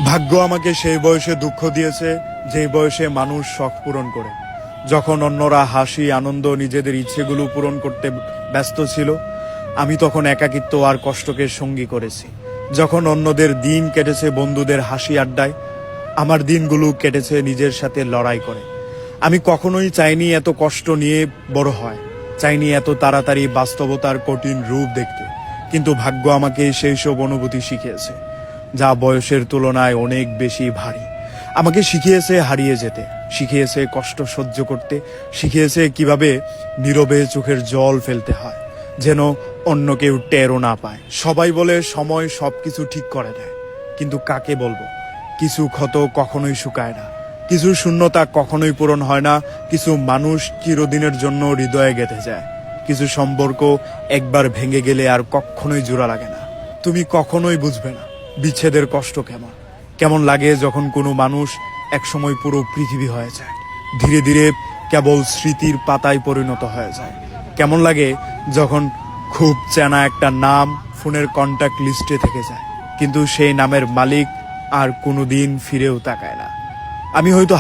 ভাগ্য আমাকে সেই বয়সে দুঃখ দিয়েছে যে বয়সে মানুষ শখ পূরণ করে। যখন অন্যরা হাসি আনন্দ নিজেদের ইচ্ছেগুলো পূরণ করতে ব্যস্ত ছিল, আমি তখন একাকিত্ব আর কষ্টকে সঙ্গী করেছি। যখন অন্যদের দিন কেটেছে বন্ধুদের হাসি আড্ডায়, আমার দিনগুলো কেটেছে নিজের সাথে লড়াই করে। আমি কখনোই চাইনি এত কষ্ট নিয়ে বড় হয়, চাইনি এত তাড়াতাড়ি বাস্তবতার কঠিন রূপ দেখতে। কিন্তু ভাগ্য আমাকে সেই সব অনুভূতি শিখিয়েছে, যা বয়সের তুলনায় অনেক বেশি ভারী। আমাকে শিখিয়েছে হারিয়ে যেতে, শিখিয়েছে কষ্ট সহ্য করতে, শিখিয়েছে কিভাবে নীরবে চোখের জল ফেলতে হয়, যেন অন্য কেউ টেরও না পায়। সবাই বলে সময় সবকিছু ঠিক করে দেয়, কিন্তু কাকে বলবো? কিছু ক্ষত কখনোই শুকায় না, কিছু শূন্যতা কখনোই পূরণ হয় না, কিছু মানুষ চিরদিনের জন্য হৃদয়ে গেঁথে যায়, কিছু সম্পর্ক একবার ভেঙে গেলে আর কখনোই জোড়া লাগে না। তুমি কখনোই বুঝবে না বিচ্ছেদের কষ্ট কেমন কেমন লাগে যখন কোনো মানুষ একসময় পুরো পৃথিবী হয়ে যায়, ধীরে ধীরে কেবল স্মৃতির পাতায় পরিণত হয়ে যায়। কেমন লাগে যখন খুব চেনা একটা নাম ফোনের কন্ট্যাক্ট লিস্টে থেকে যায়, কিন্তু সেই নামের মালিক আর কোনোদিন ফিরেও তাকায় না। আমি হয়তো